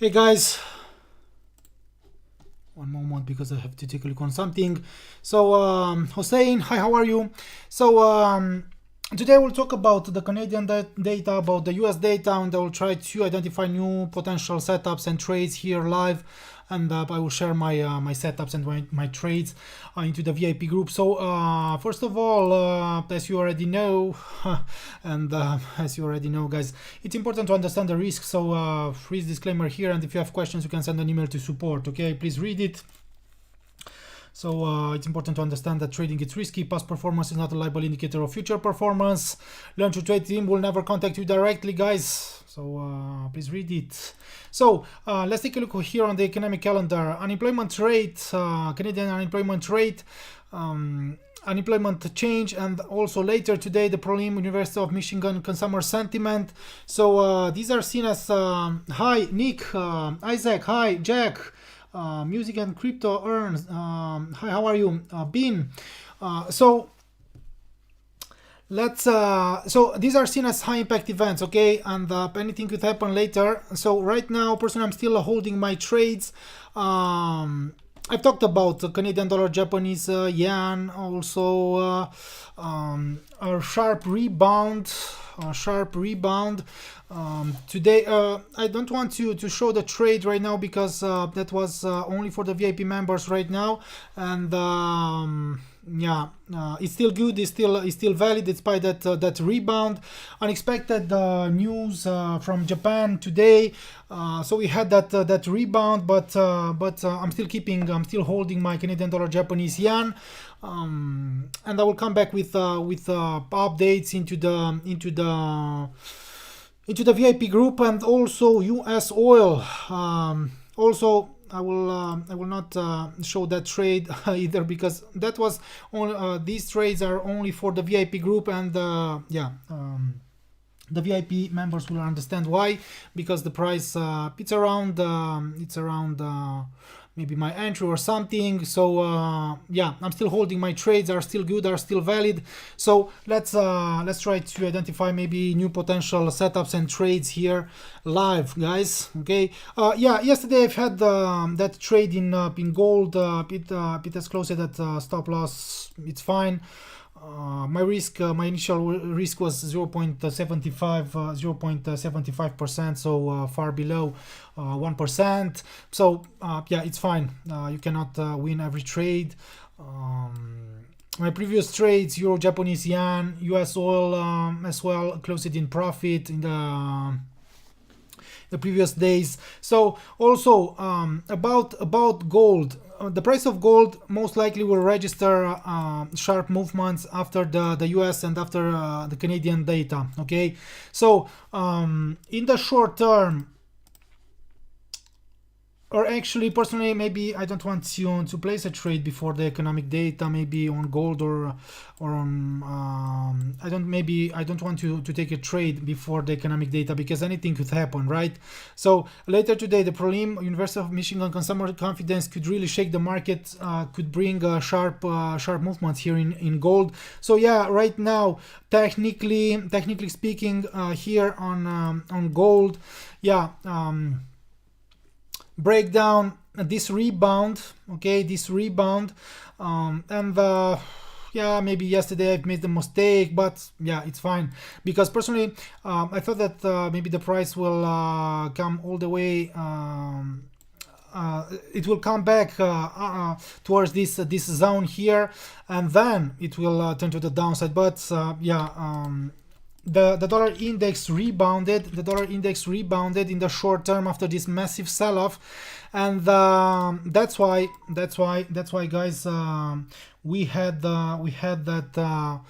Hey guys, one moment because I have to take a look on something. So Hossein, hi, how are you? So today we'll talk about the Canadian data, about the US data, and I will try to identify new potential setups and trades here live. And I will share my setups and my trades into the VIP group. So first of all, as you already know, and as you already know, guys, it's important to understand the risk. So risk disclaimer here, and if you have questions, you can send an email to support. Okay, please read it. So it's important to understand that trading is risky. Past performance is not a reliable indicator of future performance. Learn to trade team will never contact you directly, guys. So please read it. So let's take a look here on the economic calendar. Unemployment rate, Canadian unemployment rate, unemployment change, and also later today the prelim University of Michigan consumer sentiment. So these are seen as hi Nick, Isaac, hi Jack. Music and crypto earns. Hi, how are you, Bean? So let's. So these are seen as high impact events, okay? And anything could happen later. So right now, personally, I'm still holding my trades. I've talked about the Canadian dollar, Japanese yen, also a sharp rebound. Today I don't want to show the trade right now because that was only for the VIP members right now, and yeah, it's still good, it's still valid despite that rebound. Unexpected news from Japan today, so we had that rebound, but I'm still holding my Canadian dollar, Japanese yen. And I will come back with updates into the VIP group, and also US oil. Also, I will not show that trade either because that was only, these trades are only for the VIP group, and yeah. The VIP members will understand why, because the price it's around maybe my entry or something. So yeah, I'm still holding my trades, are still good, are still valid. So let's try to identify maybe new potential setups and trades here live, guys. Okay. Yeah, yesterday I've had that trade in gold. It has closed at stop loss. It's fine. My initial risk was 0.75%, so far below 1%. So yeah, it's fine. You cannot win every trade. My previous trades, Euro, Japanese yen, US oil as well, closed in profit in the previous days. So also about gold. The price of gold most likely will register sharp movements after the US and after the Canadian data. Okay, so in the short term, or actually personally, maybe I don't want to place a trade before the economic data, maybe on gold or on I don't want to take a trade before the economic data because anything could happen, right? So later today the prelim University of Michigan consumer confidence could really shake the market, could bring sharp movements here in gold. So yeah, right now technically speaking, here on gold, yeah, break down this rebound, okay, and yeah, maybe yesterday I've made a mistake, but yeah, it's fine because personally I thought that maybe the price will come all the way, it will come back towards this zone here, and then it will turn to the downside, but yeah, the dollar index rebounded. In the short term after this massive sell-off, and that's why, guys, we had that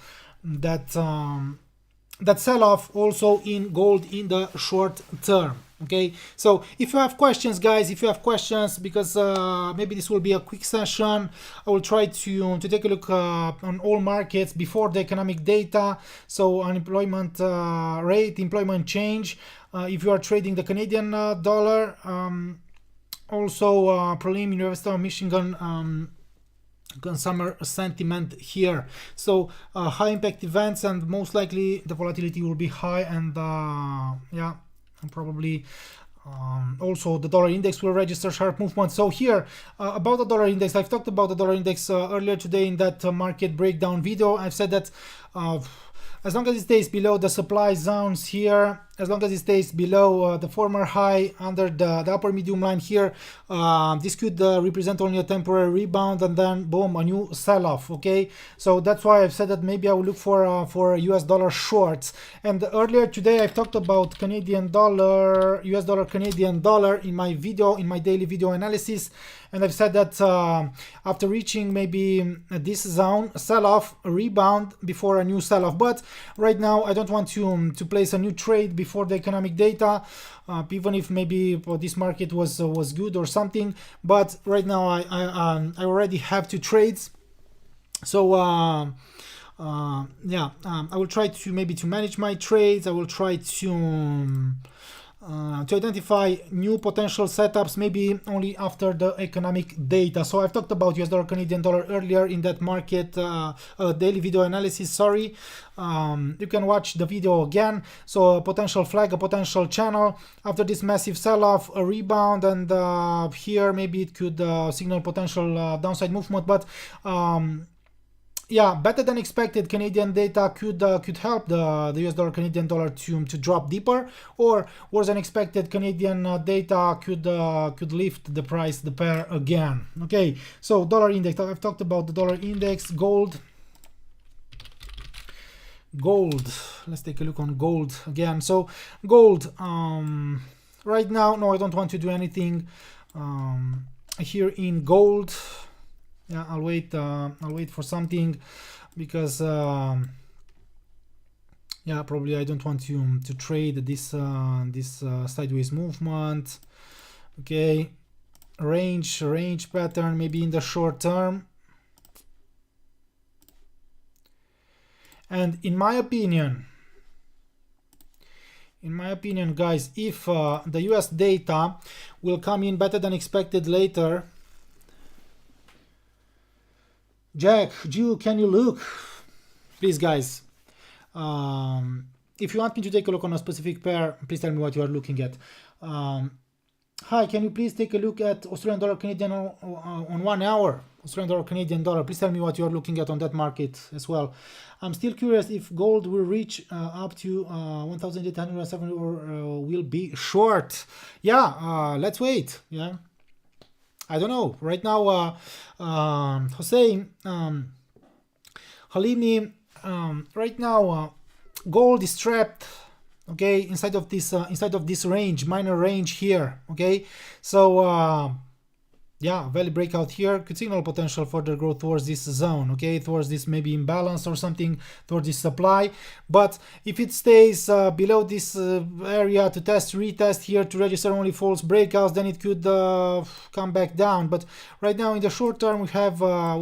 sell-off also in gold in the short term. Okay, so if you have questions, guys, because maybe this will be a quick session, I will try to take a look on all markets before the economic data. So unemployment rate, employment change, if you are trading the Canadian dollar, also prelim University of Michigan consumer sentiment here. So high impact events, and most likely the volatility will be high, and yeah, and probably Also the dollar index will register sharp movement. So here about the dollar index, I've talked about the dollar index earlier today in that market breakdown video. I've said that as long as it stays below the supply zones here, as long as it stays below the former high under the upper medium line here, this could represent only a temporary rebound and then boom, a new sell-off. Okay, so that's why I've said that maybe I will look for US dollar shorts. And earlier today I've talked about Canadian dollar, US dollar, Canadian dollar in my video, in my daily video analysis. And I've said that after reaching maybe this zone, sell-off, a rebound before a new sell-off. But right now I don't want to place a new trade before the economic data, even if maybe this market was good or something. But right now I already have 2 trades. So yeah, I will try to maybe to manage my trades. I will try to identify new potential setups maybe only after the economic data. So I've talked about US dollar, Canadian dollar earlier in that market daily video analysis. Sorry, you can watch the video again. So a potential flag, a potential channel after this massive sell-off, a rebound, and here maybe it could signal potential downside movement. But yeah, better than expected Canadian data could help the US dollar, Canadian dollar to drop deeper, or worse than expected Canadian data could lift the price, the pair again. Okay, so dollar index, I've talked about the dollar index. Gold, let's take a look on gold again. So gold, right now, no, I don't want to do anything here in gold. Yeah, I'll wait for something, because yeah, probably I don't want to trade this sideways movement. Okay, range pattern maybe in the short term. And in my opinion, guys, if the US data will come in better than expected later. Jack, Jew, can you look? Please, guys. If you want me to take a look on a specific pair, please tell me what you are looking at. Hi, can you please take a look at Australian dollar, Canadian on 1 hour? Australian dollar, Canadian dollar. Please tell me what you are looking at on that market as well. I'm still curious if gold will reach up to 1,807 or will be short. Yeah, let's wait. Yeah. I don't know. Right now, Hossein, Halimi, right now, gold is trapped, okay, inside of this range, minor range here, okay. So yeah, value breakout here could signal potential further growth towards this zone, okay, towards this maybe imbalance or something, towards this supply. But if it stays below this area to retest here to register only false breakouts, then it could come back down. But right now in the short term we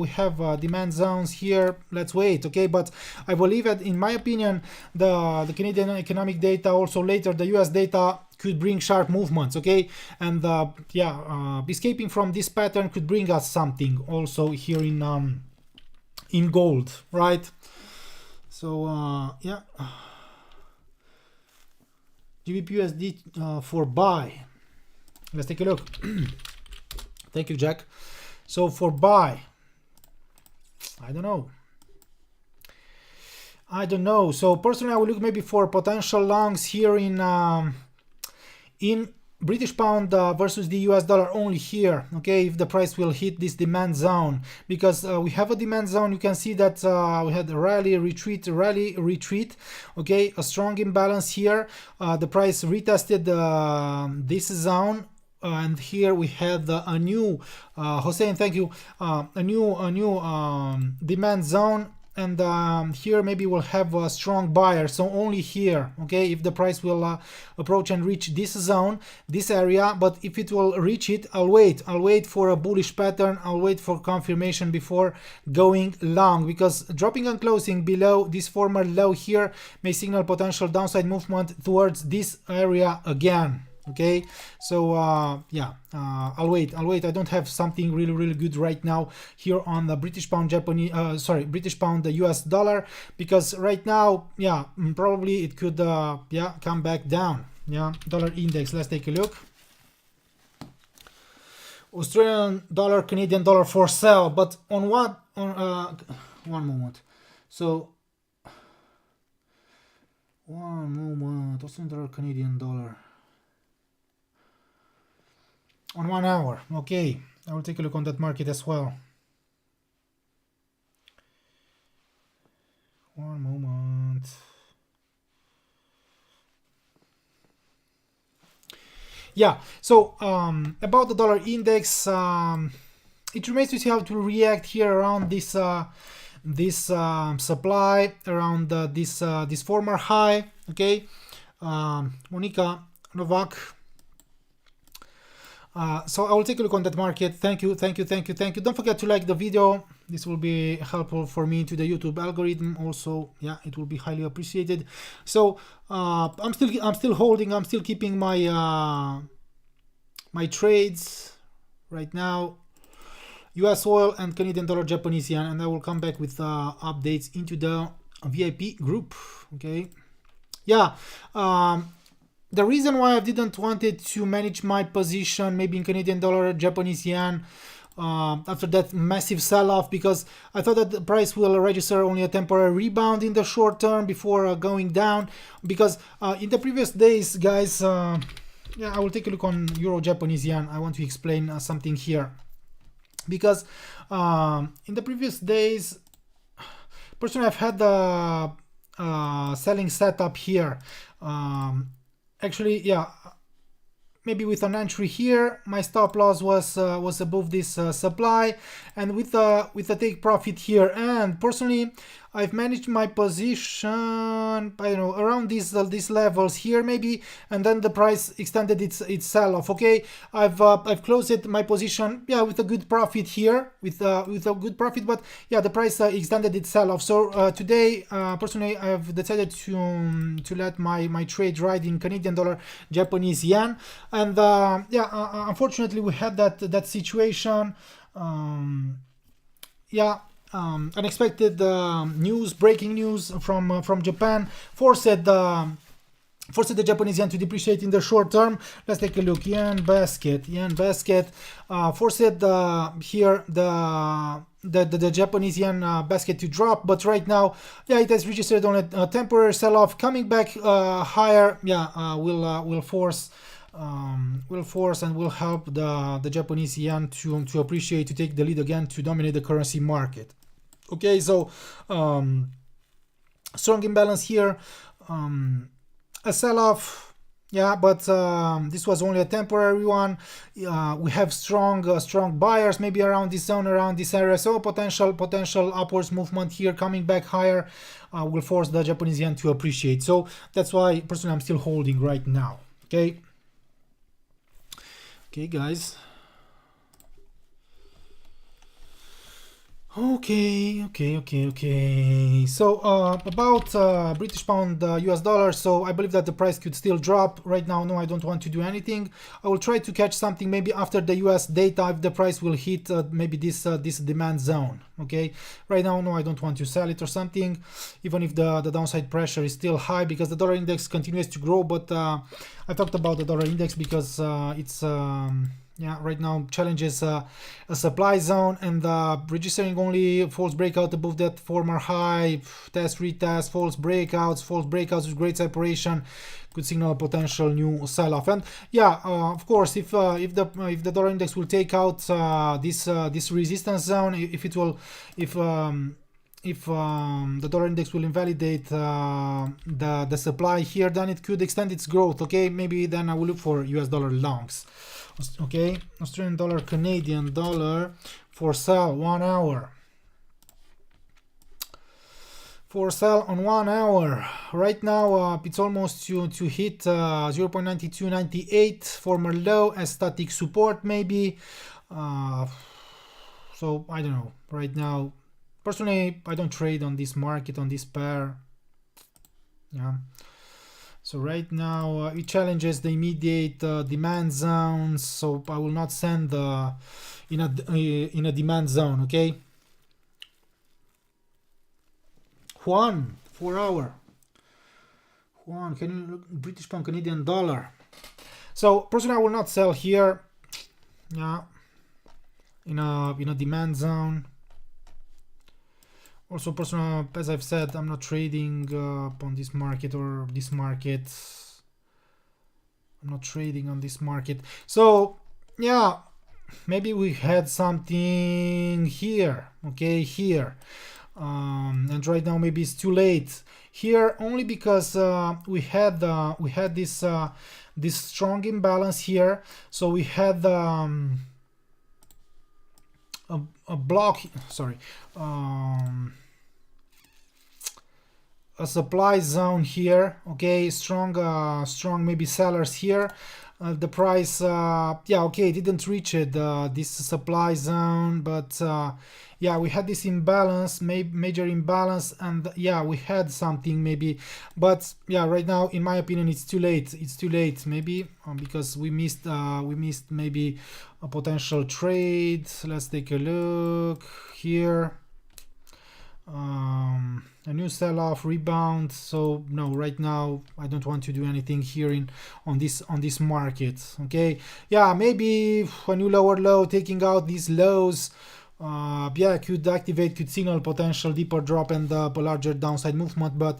have demand zones here. Let's wait, okay. But I believe that, in my opinion, the Canadian economic data, also later the US data, could bring sharp movements, okay. And yeah, escaping from this pattern could bring us something also here in gold, right? So yeah, GBPUSD for buy. Let's take a look. Thank you, Jack. So for buy, I don't know. So personally, I will look maybe for potential longs here in British pound versus the US dollar only here, okay, if the price will hit this demand zone, because we have a demand zone. You can see that we had a rally, retreat, okay, a strong imbalance here. The price retested this zone, and here we had a new Hossein, thank you, a new demand zone. And here maybe we'll have a strong buyer, so only here, okay, if the price will approach and reach this zone, this area. But if it will reach it, I'll wait for a bullish pattern. I'll wait for confirmation before going long, because dropping and closing below this former low here may signal potential downside movement towards this area again. Okay, so yeah, I'll wait. I don't have something really good right now here on the British pound, British pound, the US dollar, because right now, yeah, probably it could yeah, come back down. Yeah, dollar index, let's take a look. Australian dollar, Canadian dollar for sell, but on what? On one moment. So one moment. Australian dollar, Canadian dollar on 1 hour. Okay, I will take a look on that market as well. One moment. Yeah, so about the dollar index, it remains to see how it will react here around this supply, around this former high. Okay, Monica Novak. So I will take a look on that market. Thank you. Don't forget to like the video. This will be helpful for me to the YouTube algorithm. Also, yeah, it will be highly appreciated. So I'm still holding. I'm still keeping my my trades right now. U.S. oil and Canadian dollar, Japanese yen, and I will come back with updates into the VIP group. Okay. Yeah. The reason why I didn't wanted to manage my position maybe in Canadian dollar, Japanese yen after that massive sell-off, because I thought that the price will register only a temporary rebound in the short term before going down, because in the previous days, guys, yeah, I will take a look on Euro Japanese yen. I want to explain something here, because in the previous days, personally, I've had the selling setup here. Actually, yeah, maybe with an entry here, my stop loss was above this supply, and with the take profit here. And personally, I've managed my position, I don't know, around these levels here maybe, and then the price extended its sell-off. Okay, I've closed my position, yeah, with a good profit here, with a good profit, but yeah, the price extended its sell-off. So today, personally, I've decided to let my trade ride in Canadian dollar, Japanese yen, and yeah, unfortunately, we had that situation. Yeah. Unexpected breaking news from Japan forced the Japanese yen to depreciate in the short term. Let's take a look. Yen basket forced here the Japanese yen basket to drop, but right now, yeah, it has registered on a temporary sell-off. Coming back higher, yeah, will force and will help the Japanese yen to appreciate, to take the lead again, to dominate the currency market. Okay, so strong imbalance here, a sell-off, yeah, but this was only a temporary one. We have strong buyers maybe around this zone, around this area, so potential upwards movement here coming back higher will force the Japanese yen to appreciate. So that's why personally I'm still holding right now. Okay, guys. Okay. So about British pound, US dollar. So I believe that the price could still drop right now. No, I don't want to do anything. I will try to catch something maybe after the US data, if the price will hit maybe this demand zone. Okay, right now, no, I don't want to sell it or something, even if the downside pressure is still high, because the dollar index continues to grow. But I talked about the dollar index because it's yeah, right now challenges a supply zone, and registering only false breakout above that former high, test, retest, false breakouts with great separation could signal a potential new sell-off. And yeah, of course, if the dollar index will take out this resistance zone, if the dollar index will invalidate the supply here, then it could extend its growth. Okay, maybe then I will look for US dollar longs. Okay, Australian dollar, Canadian dollar for sell 1 hour. For sell on 1 hour. Right now, it's almost to hit 0.9298 former low as static support maybe. So I don't know. Right now, personally, I don't trade on this market, on this pair. Yeah. So right now it challenges the immediate demand zones, so I will not send in a demand zone. Okay. Juan, 4 hour. Juan, can you look British pound, Canadian dollar? So personally, I will not sell here. Yeah. in a demand zone. Also, personal, as I've said, I'm not trading on this market or this market. I'm not trading on this market. So yeah, maybe we had something here, okay, here. And right now maybe it's too late here, only because we had this this strong imbalance here. So we had a block, sorry, a supply zone here, okay, strong maybe sellers here. The price, yeah, okay, didn't reach it, this supply zone, but yeah, we had this imbalance, major imbalance, and yeah, we had something maybe, but yeah, right now, in my opinion, it's too late. It's too late, maybe because we missed maybe a potential trade. Let's take a look here. A new sell-off, rebound. So no, right now I don't want to do anything here on this market. Okay, yeah, maybe a new lower low, taking out these lows, yeah, could signal potential deeper drop and a larger downside movement, but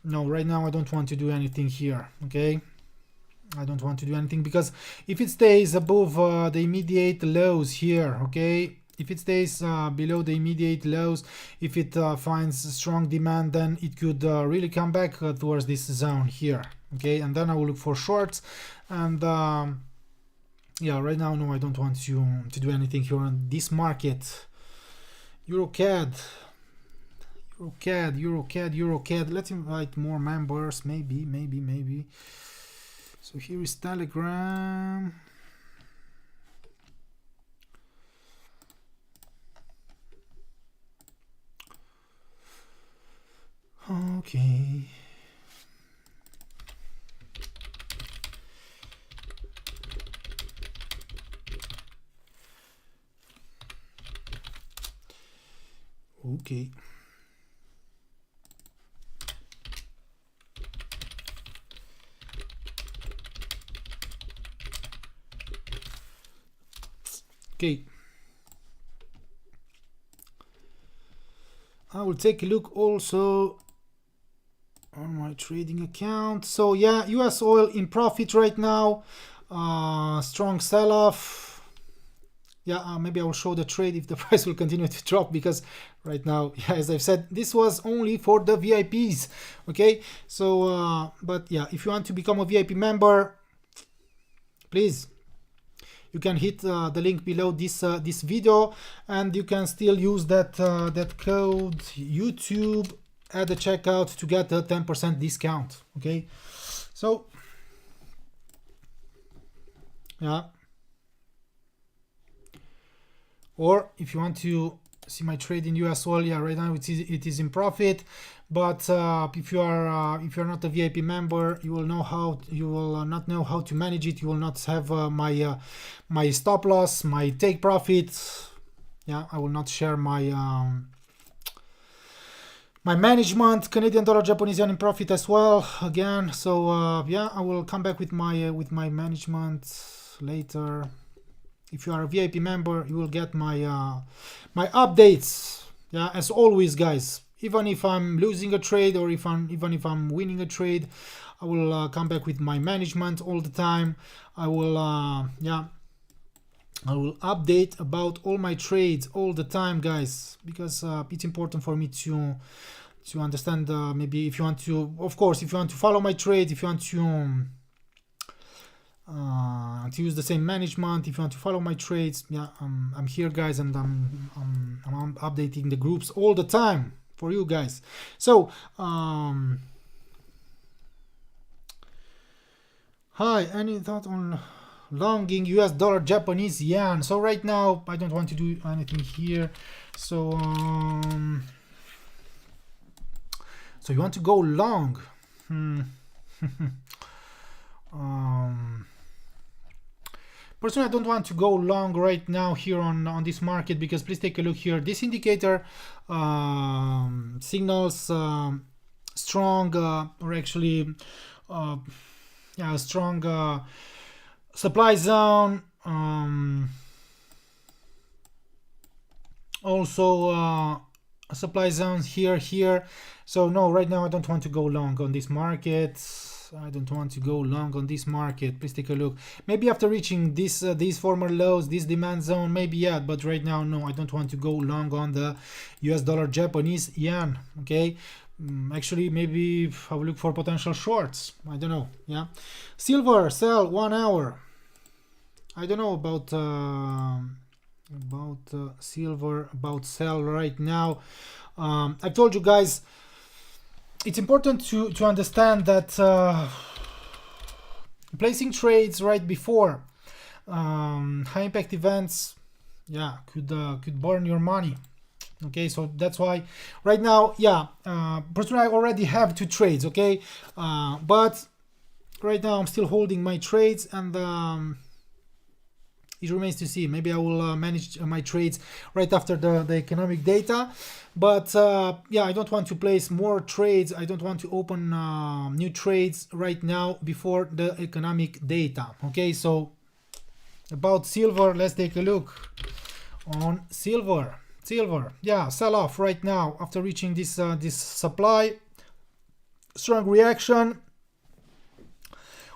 no, right now I don't want to do anything here. Okay, I don't want to do anything, because if it stays above the immediate lows here, okay, if it stays below the immediate lows, if it finds strong demand, then it could really come back towards this zone here, okay, and then I will look for shorts. And yeah, right now, no, I don't want to do anything here on this market. EuroCAD. Let's invite more members, maybe. So here is Telegram. Okay. Okay. Okay. I will take a look also on my trading account. So yeah, US oil in profit right now. Strong sell-off. Yeah, maybe I will show the trade if the price will continue to drop, because right now, yeah, as I've said, this was only for the VIPs. Okay, so but yeah, if you want to become a VIP member, please, you can hit the link below this this video, and you can still use that that code YouTube at the checkout to get a 10% discount. Okay, so yeah, or if you want to see my trade in US oil, yeah, right now it is in profit. But if you're not a VIP member, you will not know how to manage it. You will not have my stop loss, my take profit. Yeah, I will not share my my management, Canadian dollar, Japanese yen in profit as well again. So yeah, I will come back with my management later. If you are a VIP member, you will get my my updates. Yeah, as always, guys. Even if I'm losing a trade, or even if I'm winning a trade, I will come back with my management all the time. I will yeah, I will update about all my trades all the time, guys, because it's important for me to understand. Maybe if you want to, of course, if you want to follow my trades, if you want to use the same management, if you want to follow my trades, yeah, I'm here, guys, and I'm updating the groups all the time for you guys. So hi, any thought on longing US dollar, Japanese yen? So right now I don't want to do anything here. So so you want to go long? Personally, I don't want to go long right now here on this market, because please take a look here. This indicator signals strong, or actually, yeah, strong supply zone. also supply zones here. So no, right now I don't want to go long on this market. I don't want to go long on this market. Please take a look. Maybe after reaching this these former lows, this demand zone, maybe yeah, but right now no, I don't want to go long on the US dollar Japanese yen. Okay, actually maybe I will look for potential shorts. I don't know. Yeah, silver sell 1 hour. I don't know about silver, about sell right now. I've told you guys, it's important to understand that placing trades right before high impact events, yeah, could burn your money. Okay, so that's why right now, yeah, personally I already have 2 trades. Okay, but right now I'm still holding my trades, and it remains to see. Maybe I will manage my trades right after the economic data. But yeah, I don't want to place more trades. I don't want to open new trades right now before the economic data. Okay, so about silver, let's take a look on silver. Silver, yeah, sell off right now after reaching this this supply. Strong reaction.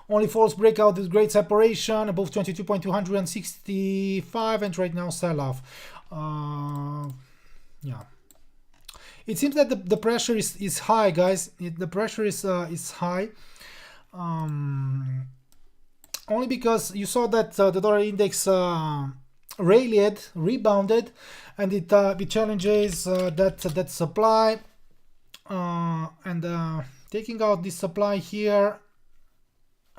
Only false breakout with great separation above 22.265, and right now sell off. Yeah, it seems that the pressure is high, guys. The pressure is high. Only because you saw that the dollar index rebounded, and it challenges that supply, and taking out this supply here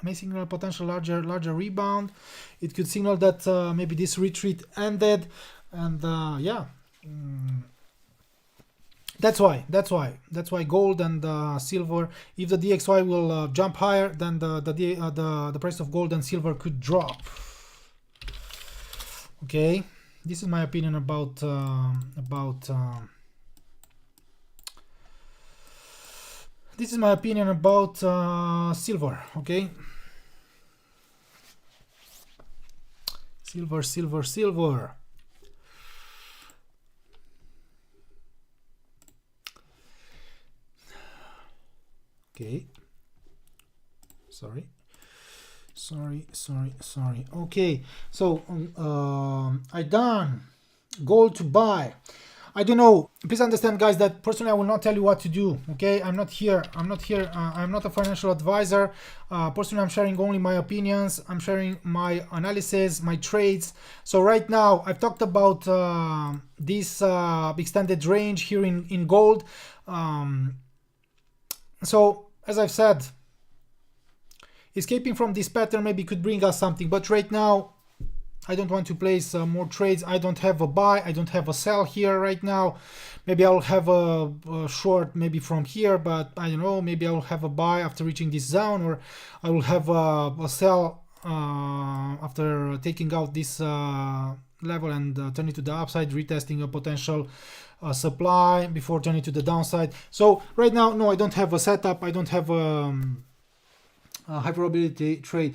may signal a potential larger rebound. It could signal that maybe this retreat ended, and yeah, that's why gold and silver, if the DXY will jump higher, then the price of gold and silver could drop. Okay, this is my opinion about this is my opinion about silver. Okay, silver. Okay, sorry. Okay, so I done gold to buy. I don't know, please understand, guys, that personally I will not tell you what to do. Okay, I'm not here I'm not a financial advisor. Personally, I'm sharing only my opinions. I'm sharing my analysis, my trades. So right now I've talked about this extended range here in gold. So as I've said, escaping from this pattern maybe could bring us something, but right now I don't want to place more trades. I don't have a buy, I don't have a sell here right now. Maybe I'll have a short maybe from here, but I don't know, maybe I'll have a buy after reaching this zone, or I will have a sell after taking out this level and turning to the upside, retesting a potential supply before turning to the downside. So right now, no, I don't have a setup. I don't have high probability trade.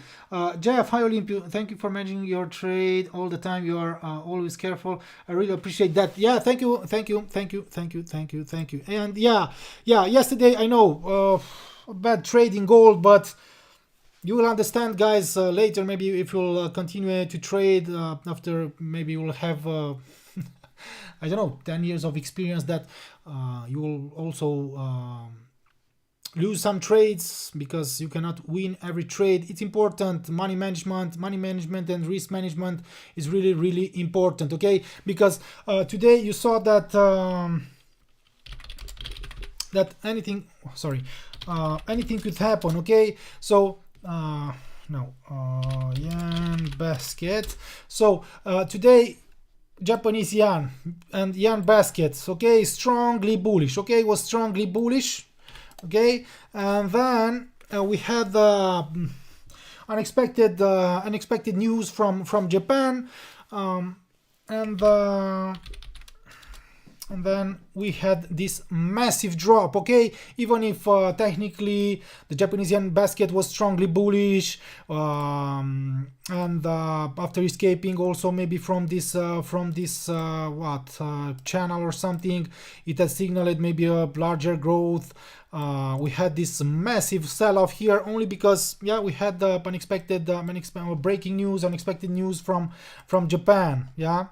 Jeff, hi Olympia, thank you for managing your trade all the time. You are always careful. I really appreciate that. Yeah, thank you. And yeah, yesterday I know bad trade in gold, but you will understand, guys, later. Maybe if you'll continue to trade after, maybe you will have I don't know, 10 years of experience, that you will also lose some trades because you cannot win every trade. It's important. Money management and risk management is really important. Okay, because today you saw that that anything could happen. Okay, so yen basket. So today Japanese yen and yen baskets, okay, strongly bullish. Okay, was strongly bullish. Okay, and then we had unexpected news from Japan, and and then we had this massive drop. Okay, even if technically the Japanese yen basket was strongly bullish, and after escaping also maybe from this channel or something, it has signaled maybe a larger growth. We had this massive sell-off here only because, yeah, we had unexpected breaking news, unexpected news from Japan. Yeah.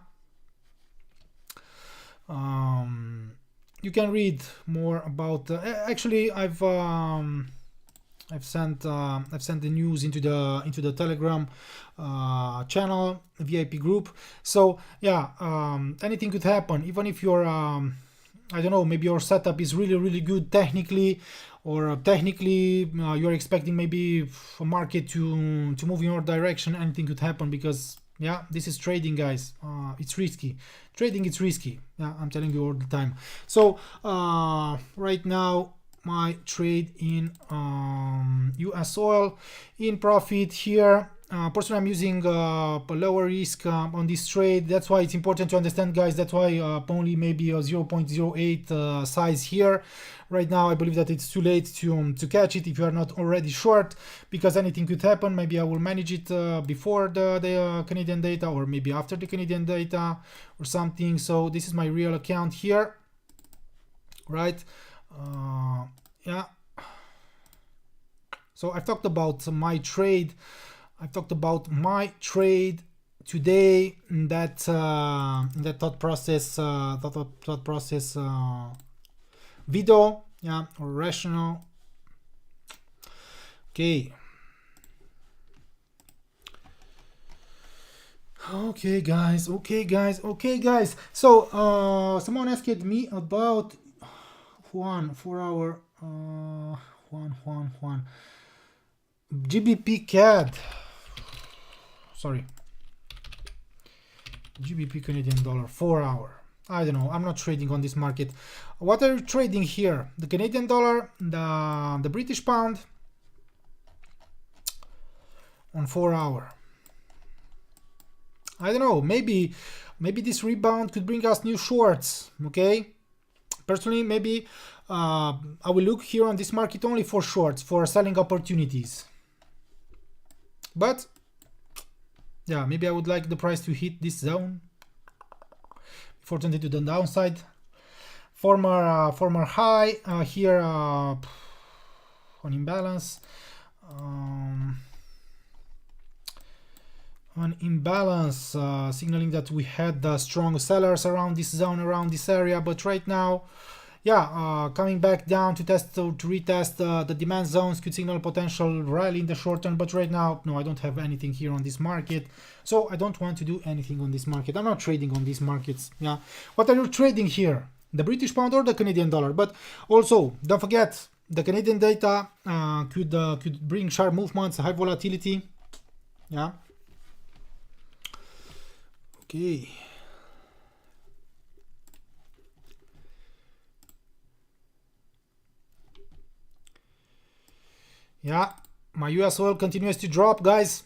You can read more about. Actually, I've sent the news into the Telegram channel VIP group. So yeah, anything could happen. Even if you're I don't know, maybe your setup is really good technically, or technically you're expecting maybe a market to move in your direction. Anything could happen because, yeah, this is trading, guys. It's risky. Trading, it's risky. Yeah, I'm telling you all the time. So right now my trade in US oil in profit here. Personally, I'm using a lower risk on this trade. That's why it's important to understand, guys. That's why only maybe a 0.08 size here. Right now, I believe that it's too late to catch it if you are not already short, because anything could happen. Maybe I will manage it before the Canadian data, or maybe after the Canadian data or something. So this is my real account here, right? Yeah. So I've talked about my trade. I've talked about my trade today in that thought process video, yeah, or rational. Okay. Okay, guys. So someone asked me about Juan 4 hour Juan GBP CAD. Sorry, GBP Canadian dollar 4 hour. I don't know, I'm not trading on this market. What are you trading here? The Canadian dollar, the British pound on 4 hour. I don't know, maybe this rebound could bring us new shorts. Okay, personally, maybe I will look here on this market only for shorts, for selling opportunities. But yeah, maybe I would like the price to hit this zone before turning to the downside. Former high here on imbalance. Signaling that we had strong sellers around this zone, around this area, but right now, yeah, coming back down to retest the demand zones could signal potential rally in the short term. But right now, no, I don't have anything here on this market, so I don't want to do anything on this market. I'm not trading on these markets. Yeah, what are you trading here? The British pound or the Canadian dollar? But also, don't forget, the Canadian data could bring sharp movements, high volatility. Yeah. Okay. Yeah, my US oil continues to drop, guys.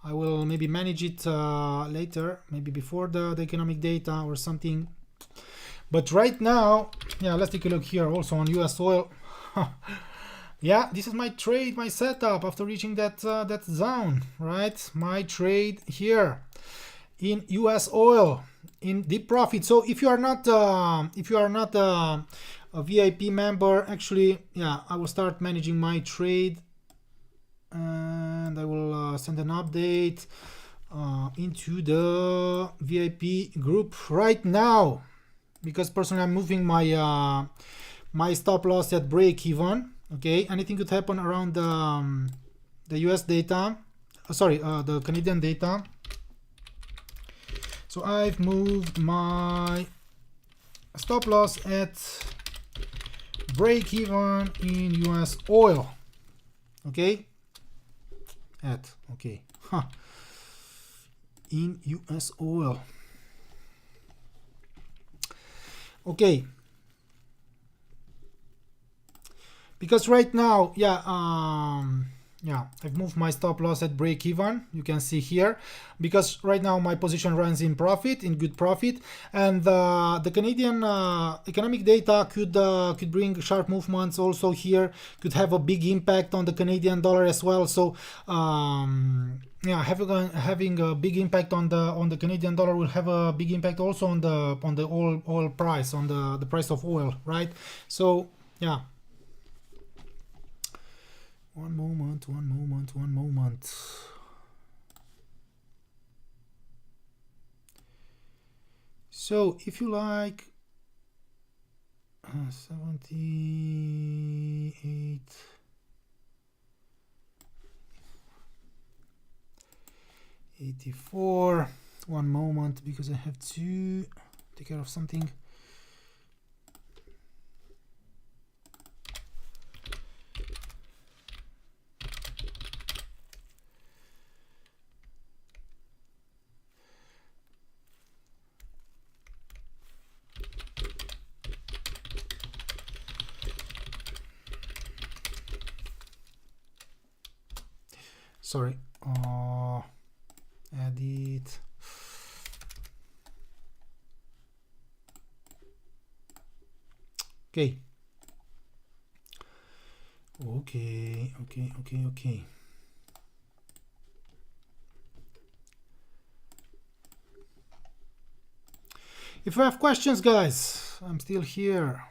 I will maybe manage it later, maybe before the economic data or something. But right now, yeah, let's take a look here also on US oil. Yeah, this is my trade, my setup after reaching that zone, right? My trade here in US oil in deep profit. So if you are not a VIP member, actually, yeah, I will start managing my trade, and I will send an update into the VIP group right now, because personally I'm moving my my stop loss at break even. Okay, anything could happen around the US data, the Canadian data. So I've moved my stop loss at break even in US oil. Okay, in US oil. Okay, because right now, yeah, yeah, I've moved my stop loss at break even, you can see here, because right now my position runs in profit, in good profit, and the Canadian economic data could bring sharp movements also here, could have a big impact on the Canadian dollar as well. So yeah, having a big impact on the Canadian dollar will have a big impact also on the oil price, on the price of oil, right? So yeah. One moment. So if you like 78, 84, one moment, because I have to take care of something. Sorry, edit. Okay. Okay. If you have questions, guys, I'm still here.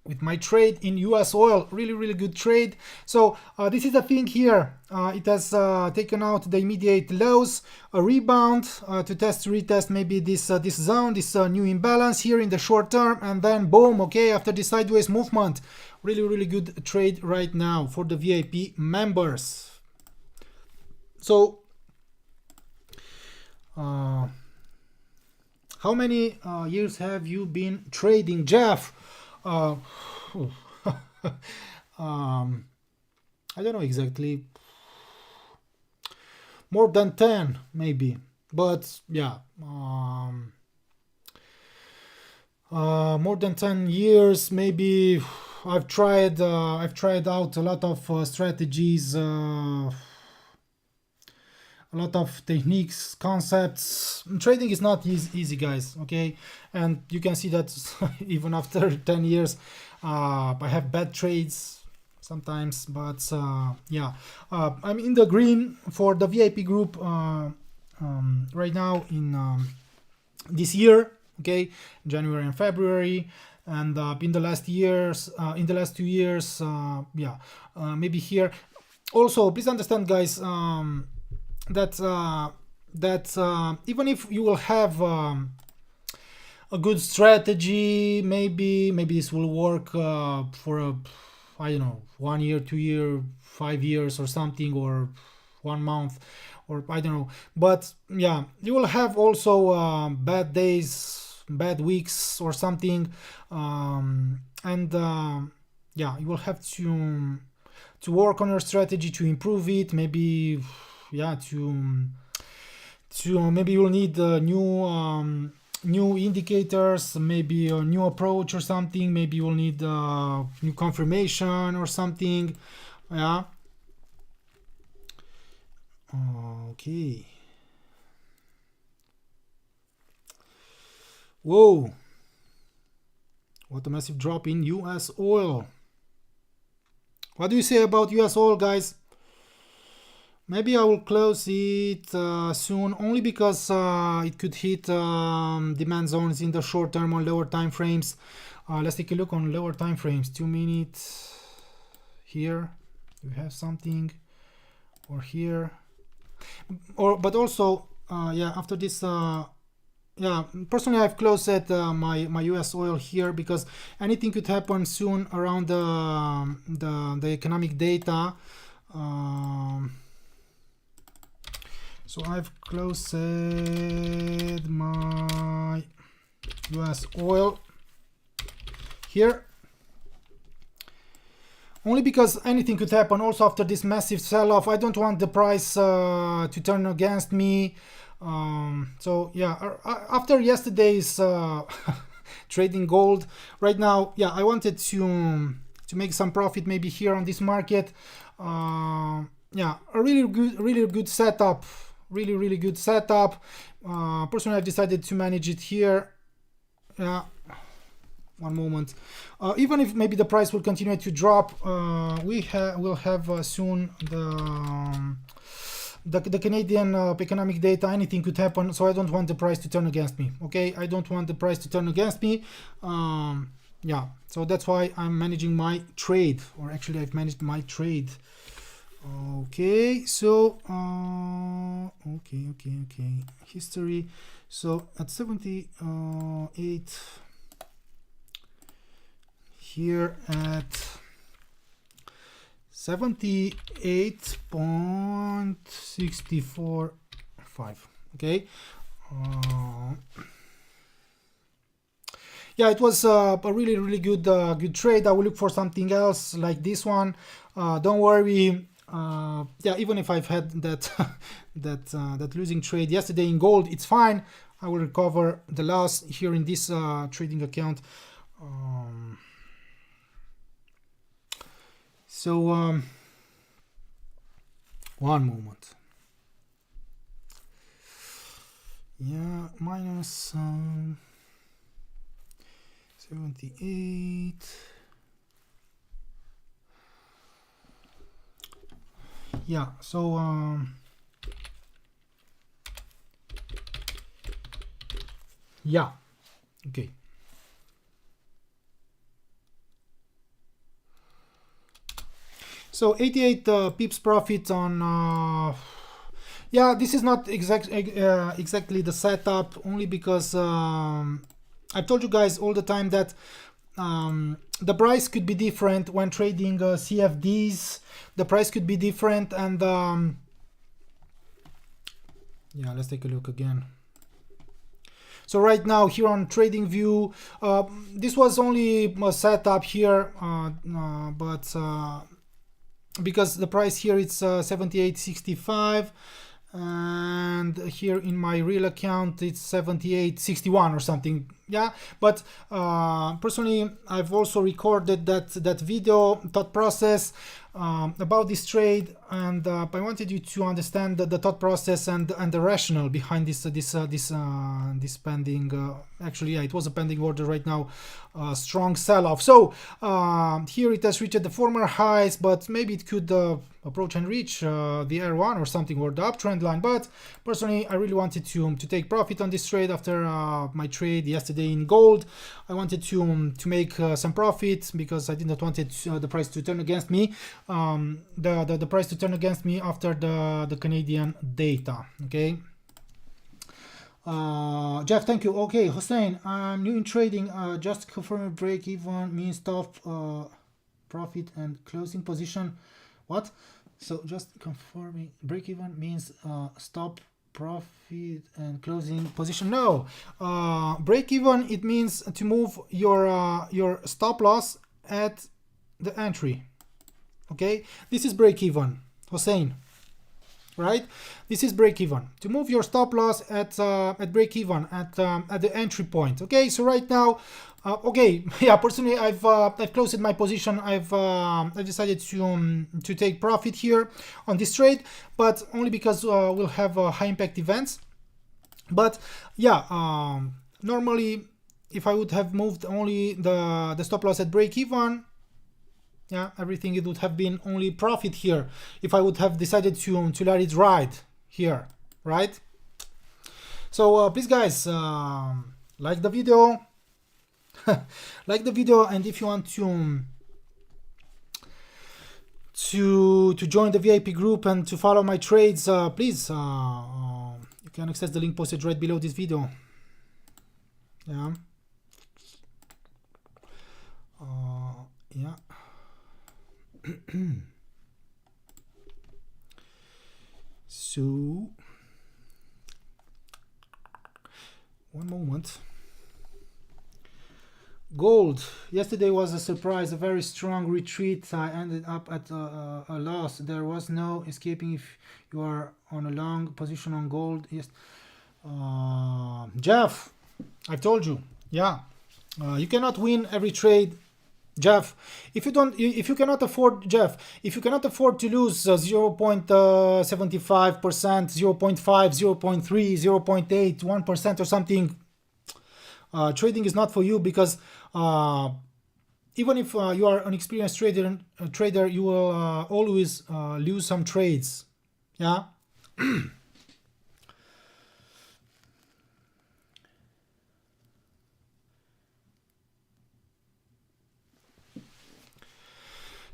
With my trade in US oil. Really good trade. So this is the thing here. It has taken out the immediate lows, a rebound to retest maybe this zone, this new imbalance here in the short term, and then boom, okay, after the sideways movement. Really good trade right now for the VIP members. So how many years have you been trading, Jeff? I don't know exactly. More than 10 maybe, but yeah, more than 10 years maybe. I've tried out a lot of strategies, a lot of techniques, concepts. Trading is not easy, guys, okay? And you can see that even after 10 years, I have bad trades sometimes, but yeah, I'm in the green for the VIP group right now in this year, okay, January and February. And in the last 2 years, yeah, maybe here. Also, please understand, guys, that even if you will have a good strategy, maybe this will work for I don't know, 1 year, 2 year, 5 years or something, or 1 month, or I don't know. But yeah, you will have also bad days, bad weeks or something, and yeah, you will have to work on your strategy to improve it. Maybe, yeah, to maybe you'll need new indicators, maybe a new approach or something. Maybe you'll need new confirmation or something. Yeah. Okay. Whoa, what a massive drop in US oil. What do you say about US oil, guys? Maybe I will close it soon, only because it could hit demand zones in the short term on lower time frames. Let's take a look on lower time frames. 2 minutes here. We have something, or here, but also yeah, after this yeah, personally I've closed at my US oil here, because anything could happen soon around the economic data. So I've closed my US oil here, only because anything could happen also after this massive sell-off. I don't want the price to turn against me. So yeah, after yesterday's trading gold, right now, yeah, I wanted to make some profit maybe here on this market. Yeah, a really good setup, really good setup. Personally, I've decided to manage it here. Yeah, one moment. Even if maybe the price will continue to drop, we'll have soon the Canadian economic data. Anything could happen, so I don't want the price to turn against me. Okay, I don't want the price to turn against me. Yeah, so that's why I'm managing my trade, or actually I've managed my trade. Okay, so okay, history. So at 78, here at 78.645. Okay. Yeah, it was a really good trade. I will look for something else like this one. Don't worry. Yeah, even if I've had that that losing trade yesterday in gold, it's fine. I will recover the loss here in this trading account. So one moment. Yeah, minus 78. Yeah, so yeah, okay. So 88 pips profit on yeah, this is not exactly the setup, only because I've told you guys all the time that the price could be different when trading CFDs. The price could be different, and yeah, let's take a look again. So right now here on TradingView, this was only a setup here, but because the price here it's 78.65, and here in my real account it's 78.61 or something. Yeah, but personally I've also recorded that video thought process about this trade, and I wanted you to understand the thought process and the rationale behind this pending. Actually, yeah, it was a pending order right now. Strong sell-off. So here it has reached the former highs, but maybe it could approach and reach the R1 or something, or the uptrend line. But personally, I really wanted to take profit on this trade after my trade yesterday in gold. I wanted to make some profit because I did not want the price to turn against me. The price to turn against me after the Canadian data. Okay. Jeff, thank you. Okay, Hossein, I'm new in trading. Just confirm break even means stop profit and closing position. What? So just confirming break even means stop profit and closing position. No, break even, it means to move your stop loss at the entry. Okay, this is break even, Hossein. Right, this is break even, to move your stop loss at break even at the entry point. Okay, so right now, okay, yeah, personally I've closed my position. I've decided to take profit here on this trade, but only because we'll have high impact events. But yeah, normally if I would have moved only the stop loss at break even, yeah, everything, it would have been only profit here if I would have decided to let it ride here, right? So please guys, like the video, like the video, and if you want to join the VIP group and to follow my trades, please, you can access the link posted right below this video. Yeah. Yeah. So one moment. Gold yesterday was a surprise, a very strong retreat. I ended up at a loss. There was no escaping if you are on a long position on gold. Yes, Jeff, I've told you. Yeah, you cannot win every trade Jeff, if you cannot afford, Jeff, if you cannot afford to lose 0.75%, 0.5, 0.3, 0.8, 1% or something, trading is not for you, because even if you are an experienced trader, you will always lose some trades. Yeah.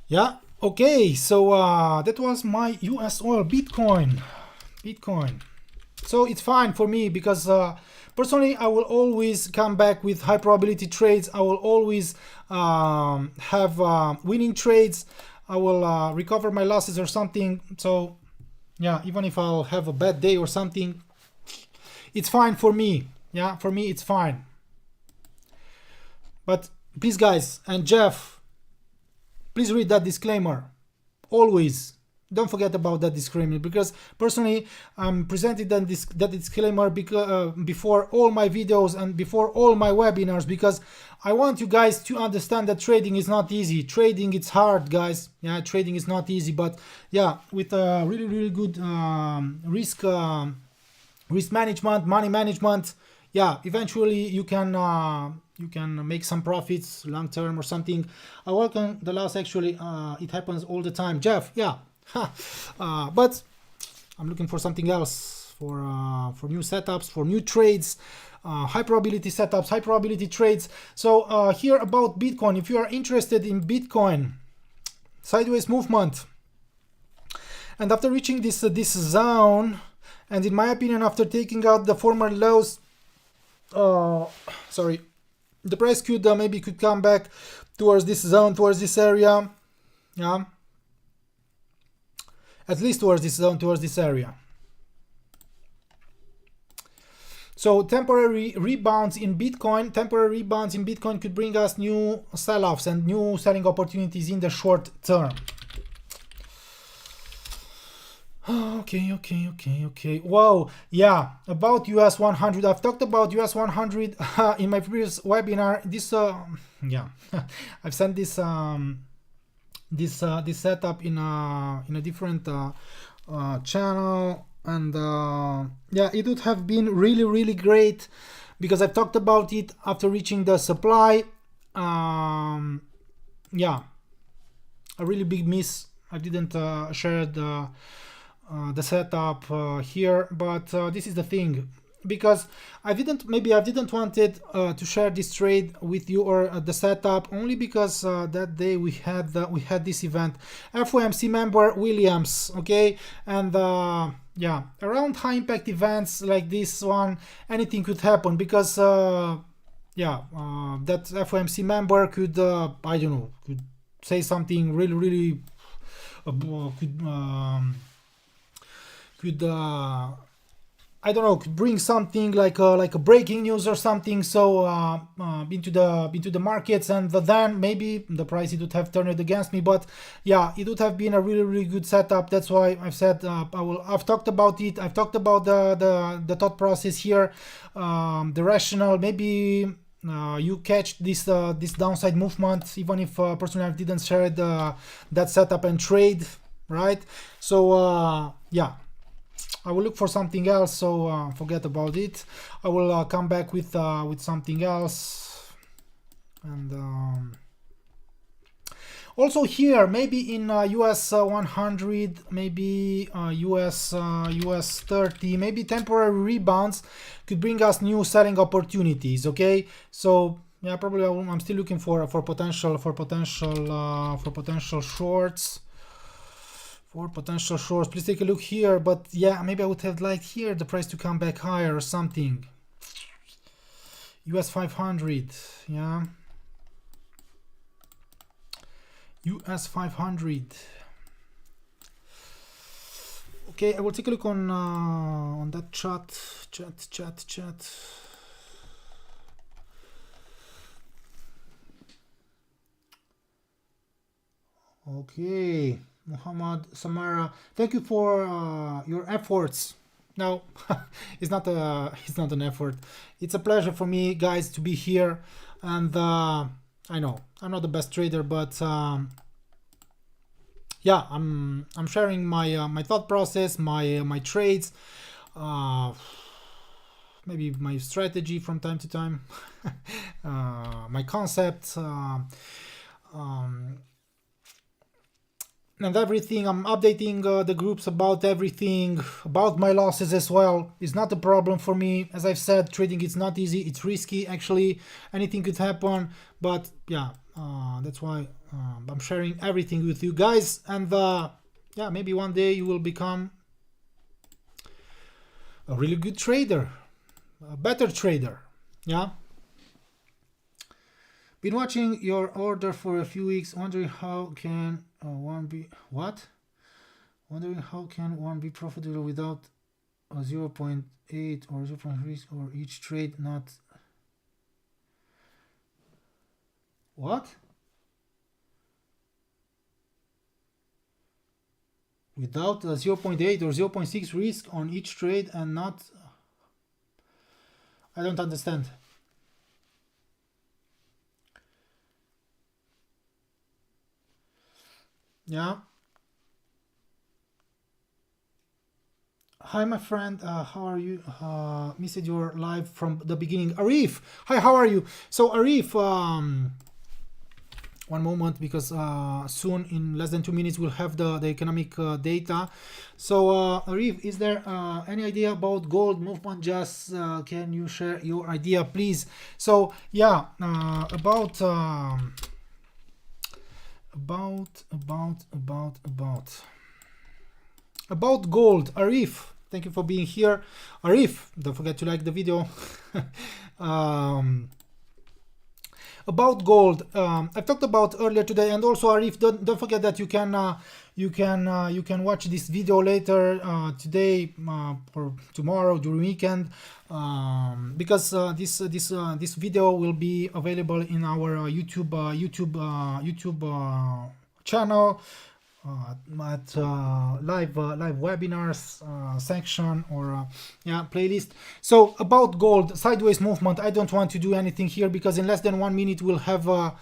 Yeah. Okay. So that was my US oil, Bitcoin. So it's fine for me, because personally I will always come back with high probability trades. I will always have winning trades. I will recover my losses or something. So yeah, even if I'll have a bad day or something, it's fine for me. Yeah, for me it's fine. But please, guys, and Jeff, please read that disclaimer. Always. Don't forget about that disclaimer, because personally I'm presenting that disclaimer before all my videos and before all my webinars, because I want you guys to understand that trading is not easy. Trading, it's hard, guys. Yeah, trading is not easy, but yeah, with a really good risk management, money management, yeah, eventually you can make some profits long term or something. I welcome the loss. Actually, it happens all the time, Jeff. Yeah. But I'm looking for something else, for new setups, for new trades, high probability setups, high probability trades. So here about Bitcoin, if you are interested in Bitcoin, sideways movement, and after reaching this zone, and in my opinion, after taking out the former lows, sorry, the price could maybe could come back towards this zone, towards this area. Yeah. At least towards this zone, towards this area. So temporary rebounds in Bitcoin could bring us new sell-offs and new selling opportunities in the short term. Okay. Wow. Yeah, about US 100. I've talked about US 100 in my previous webinar. This, yeah, I've sent this this setup in a different channel, and yeah, it would have been really great, because I've talked about it after reaching the supply. Yeah, a really big miss. I didn't share the setup here, but this is the thing, because I didn't wanted to share this trade with you, or the setup, only because that day we had this event, FOMC member Williams, okay, and yeah, around high impact events like this one, anything could happen, because yeah, that FOMC member could I don't know, could say something really could I don't know, could bring something like a breaking news or something, so into the markets, and then maybe the price, it would have turned against me. But yeah, it would have been a really good setup. That's why I've said I've talked about it. I've talked about the thought process here, the rationale. Maybe you catch this downside movement, even if personally I didn't share that setup and trade, right? So yeah, I will look for something else, so forget about it. I will come back with something else, and also here, maybe in US 100, maybe US 30, maybe temporary rebounds could bring us new selling opportunities. Okay, so yeah, probably I'm still looking for potential shorts. Please take a look here, but yeah, maybe I would have liked here the price to come back higher or something. US 500, yeah, US 500. Okay, I will take a look on that chat. Okay, Muhammad Samara, thank you for your efforts. No, it's not an effort. It's a pleasure for me, guys, to be here, and I know I'm not the best trader, but yeah, I'm sharing my my thought process, my trades, maybe my strategy from time to time, my concepts, and everything. I'm updating the groups about everything, about my losses as well. It's not a problem for me. As I've said, trading is not easy, it's risky. Actually, anything could happen, but yeah, that's why I'm sharing everything with you guys. And yeah, maybe one day you will become a really good trader, a better trader. Yeah, been watching your order for a few weeks, wondering how can one be what? Wondering how can one be profitable without a 0.8 or 0.3 risk or each trade not what? Without a 0.8 or 0.6 risk on each trade and not, I don't understand. Yeah. Hi, my friend. How are you? Missed your live from the beginning. Arif. Hi, how are you? So, Arif, one moment, because soon, in less than 2 minutes, we'll have the economic data. So, Arif, is there any idea about gold movement? Just can you share your idea, please? So, yeah, about gold. Arif, thank you for being here. Arif, don't forget to like the video. About gold, I've talked about earlier today, and also Arif, don't forget that you can watch this video later today or tomorrow during weekend, because this video will be available in our YouTube channel at live webinars section, or yeah, playlist. So about gold sideways movement, I don't want to do anything here because in less than 1 minute we'll have the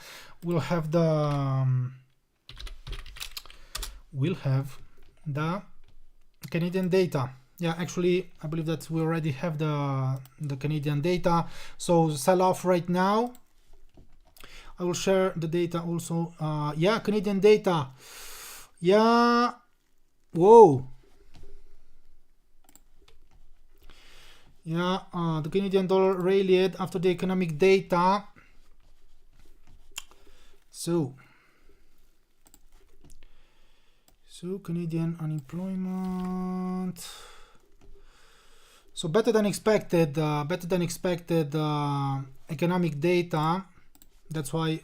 Canadian data. Yeah, actually I believe that we already have the Canadian data. So sell off right now. I will share the data also. Yeah, Canadian data. Yeah, whoa. Yeah, the Canadian dollar rallied after the economic data. So Canadian unemployment. So better than expected economic data. That's why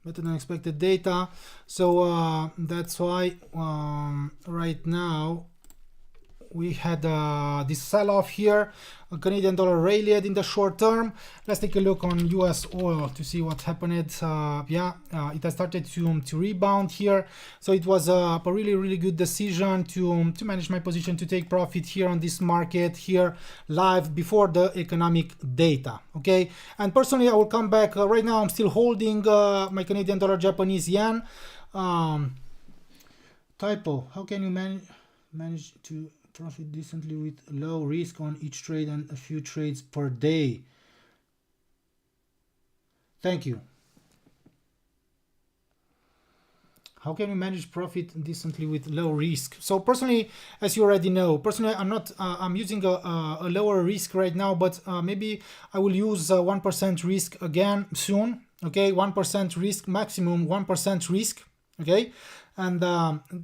better than expected data. So that's why right now we had this sell-off here. Canadian dollar rallied in the short term. Let's take a look on US oil to see what happened. Yeah, it has started to rebound here. So it was a really good decision to manage my position, to take profit here on this market here live before the economic data. Okay, and personally I will come back. Right now I'm still holding my Canadian dollar, Japanese yen. Typo, how can you manage to profit decently with low risk on each trade and a few trades per day? Thank you. How can we manage profit decently with low risk? So personally, as you already know, personally I'm not I'm using a lower risk right now, but maybe I will use 1% risk again soon. Okay, 1% risk, maximum 1% risk. Okay, and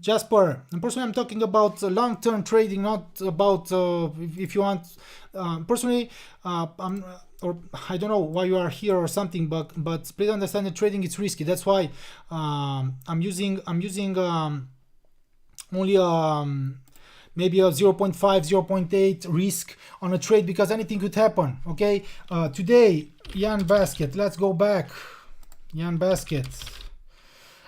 Jasper, and personally I'm talking about long-term trading, not about if you want personally or I don't know why you are here or something, but please understand that trading is risky. That's why I'm using only maybe a 0.5 0.8 risk on a trade, because anything could happen. Okay, today yen basket, let's go back, yen basket.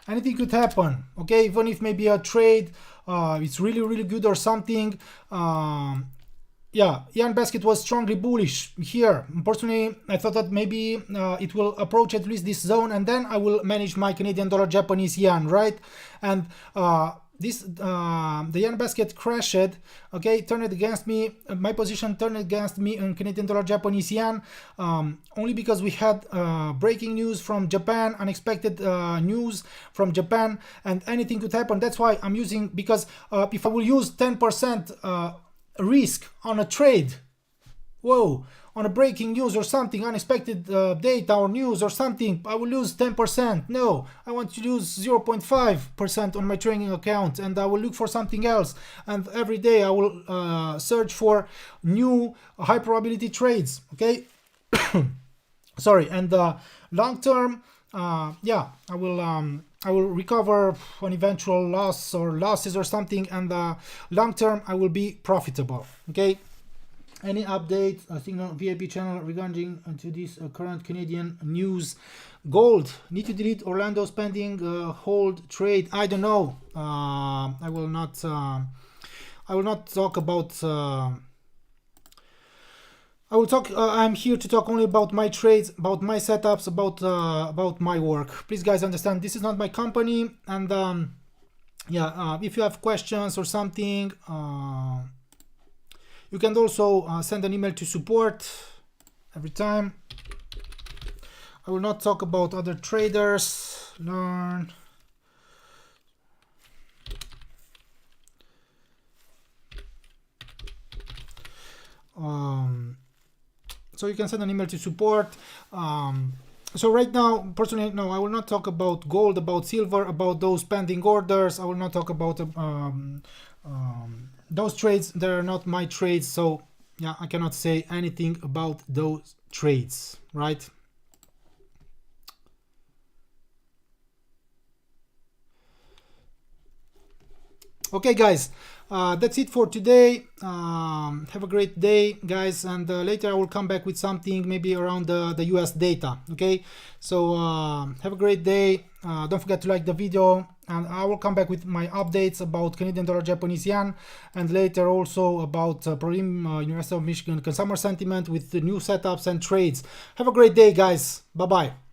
anything could happen. Okay, even if maybe a trade it's really good or something. Yeah, Yen basket was strongly bullish here. Personally, I thought that maybe it will approach at least this zone, and then I will manage my Canadian dollar, Japanese yen, right? And the yen basket crashed. Okay, turned against me. My position turned against me in Canadian dollar, Japanese yen, only because we had breaking news from Japan, unexpected news from Japan, and anything could happen. That's why I'm using, because if I will use 10% risk on a trade, whoa, on a breaking news or something, unexpected data or news or something, I will lose 10%. No, I want to lose 0.5% on my trading account, and I will look for something else. And every day I will search for new high probability trades. Okay, sorry. And long term, yeah, I will recover an eventual loss or losses or something, and long term I will be profitable. Okay, any update, I think, on VIP channel regarding to this current Canadian news? Gold, need to delete Orlando spending hold trade. I don't know. I will not talk about I will talk. I'm here to talk only about my trades, about my setups, about my work. Please, guys, understand this is not my company. And yeah, if you have questions or something, you can also send an email to support every time. I will not talk about other traders. Learn. So you can send an email to support. So right now, personally, no, I will not talk about gold, about silver, about those pending orders. I will not talk about those trades. They're not my trades. So yeah, I cannot say anything about those trades, right? Okay, guys. That's it for today. Have a great day, guys, and later I will come back with something maybe around the US data. Okay, so have a great day. Don't forget to like the video, and I will come back with my updates about Canadian dollar, Japanese yen, and later also about prelim University of Michigan consumer sentiment with the new setups and trades. Have a great day, guys. Bye bye.